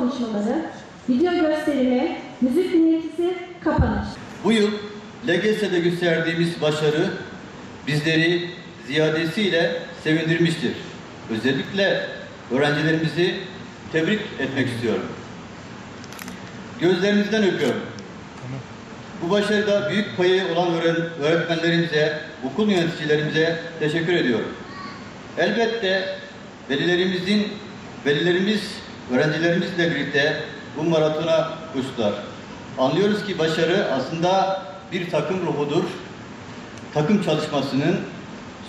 konuşmaları, video gösterimi, müzik dinletisi, kapanış. Bu yıl LGS'de gösterdiğimiz başarı bizleri ziyadesiyle sevindirmiştir. Özellikle öğrencilerimizi tebrik etmek istiyorum. Gözlerinizden öpüyorum. Bu başarıda büyük payı olan öğretmenlerimize, okul yöneticilerimize teşekkür ediyorum. Elbette velilerimiz öğrencilerimizle birlikte bu maratona koştular. Anlıyoruz ki başarı aslında bir takım ruhudur, takım çalışmasının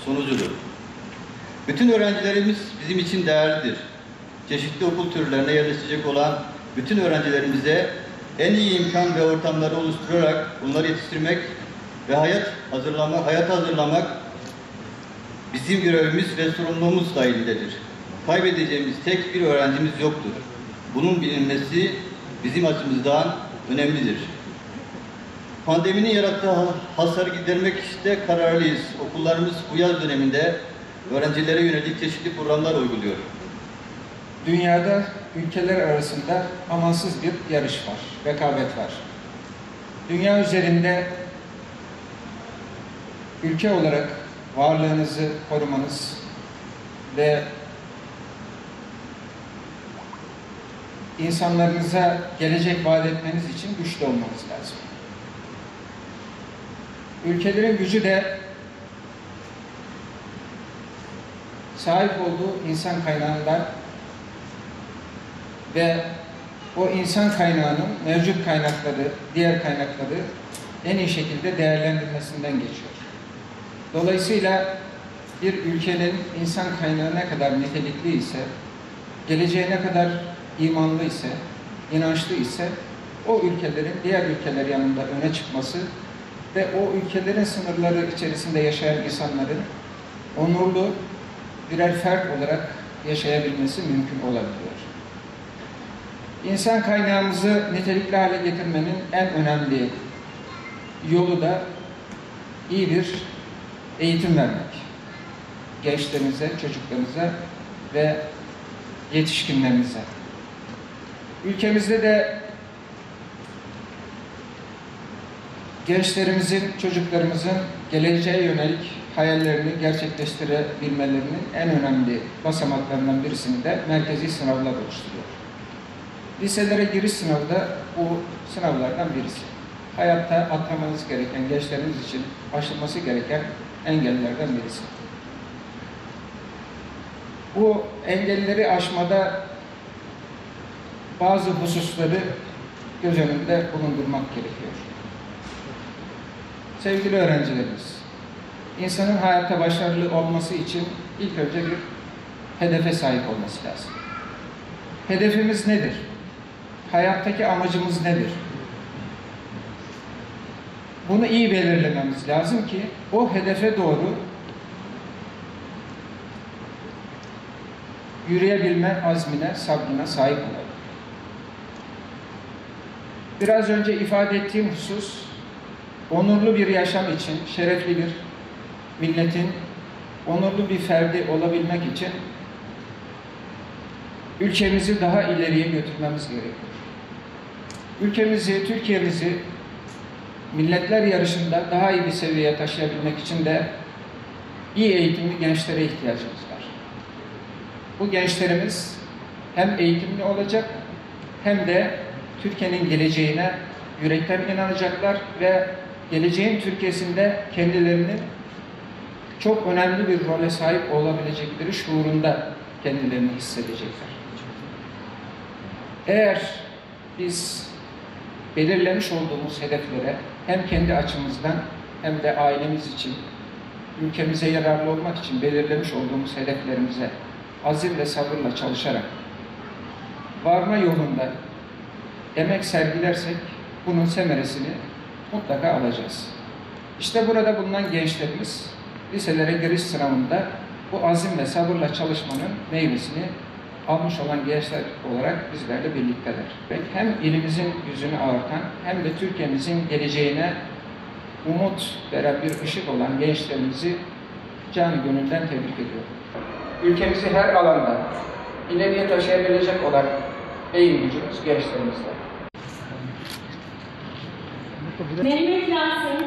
sonucudur. Bütün öğrencilerimiz bizim için değerlidir. Çeşitli okul türlerine yerleşecek olan bütün öğrencilerimize en iyi imkan ve ortamları oluşturarak onları yetiştirmek ve hayat hazırlamak bizim görevimiz ve sorumluluğumuz dahilindedir. Kaybedeceğimiz tek bir öğrencimiz yoktur. Bunun bilinmesi bizim açımızdan önemlidir. Pandeminin yarattığı hasarı gidermekte kararlıyız. Okullarımız bu yaz döneminde öğrencilere yönelik çeşitli programlar uyguluyor. Dünyada ülkeler arasında amansız bir yarış var, rekabet var. Dünya üzerinde ülke olarak varlığınızı korumanız ve insanlarınıza gelecek vaat etmeniz için güçlü olmanız lazım. Ülkelerin gücü de sahip olduğu insan kaynağından ve o insan kaynağının mevcut kaynakları, diğer kaynakları en iyi şekilde değerlendirmesinden geçiyor. Dolayısıyla bir ülkenin insan kaynağı ne kadar nitelikli ise, geleceğe ne kadar imanlı ise, inançlı ise, o ülkelerin diğer ülkeler yanında öne çıkması ve o ülkelerin sınırları içerisinde yaşayan insanların onurlu birer fert olarak yaşayabilmesi mümkün olabiliyor. İnsan kaynağımızı nitelikli hale getirmenin en önemli yolu da iyi bir eğitim vermek. Gençlerimize, çocuklarımıza ve yetişkinlerimize. Ülkemizde de gençlerimizin, çocuklarımızın geleceğe yönelik hayallerini gerçekleştirebilmelerinin en önemli basamaklarından birisini de merkezi sınavlar oluşturuyor. Liselere giriş sınavı da bu sınavlardan birisi. Hayatta atlamanız gereken, gençlerimiz için aşılması gereken engellerden birisi. Bu engelleri aşmada bazı hususları göz önünde bulundurmak gerekiyor. Sevgili öğrencilerimiz, insanın hayatta başarılı olması için ilk önce bir hedefe sahip olması lazım. Hedefimiz nedir? Hayattaki amacımız nedir? Bunu iyi belirlememiz lazım ki o hedefe doğru yürüyebilme azmine, sabrına sahip olalım. Biraz önce ifade ettiğim husus, onurlu bir yaşam için, şerefli bir milletin, onurlu bir ferdi olabilmek için ülkemizi daha ileriye götürmemiz gerekiyor. Ülkemizi, Türkiye'mizi milletler yarışında daha iyi bir seviyeye taşıyabilmek için de iyi eğitimli gençlere ihtiyacımız var. Bu gençlerimiz hem eğitimli olacak hem de Türkiye'nin geleceğine yürekten inanacaklar ve geleceğin Türkiye'sinde kendilerini çok önemli bir role sahip olabilecekleri şuurunda kendilerini hissedecekler. Eğer biz belirlemiş olduğumuz hedeflere hem kendi açımızdan hem de ailemiz için, ülkemize yararlı olmak için belirlemiş olduğumuz hedeflerimize azim ve sabırla çalışarak varma yolunda emek sergilersek bunun semeresini mutlaka alacağız. İşte burada bulunan gençlerimiz liselere giriş sınavında bu azim ve sabırla çalışmanın meyvesini almış olan gençler olarak bizlerle birlikteler. Hem ilimizin yüzünü ağartan hem de Türkiye'mizin geleceğine umut veren bir ışık olan gençlerimizi canı gönülden tebrik ediyorum. Ülkemizi her alanda ileriye taşıyabilecek olan eğilimcimiz gençlerimizde. Mehmet Yasin.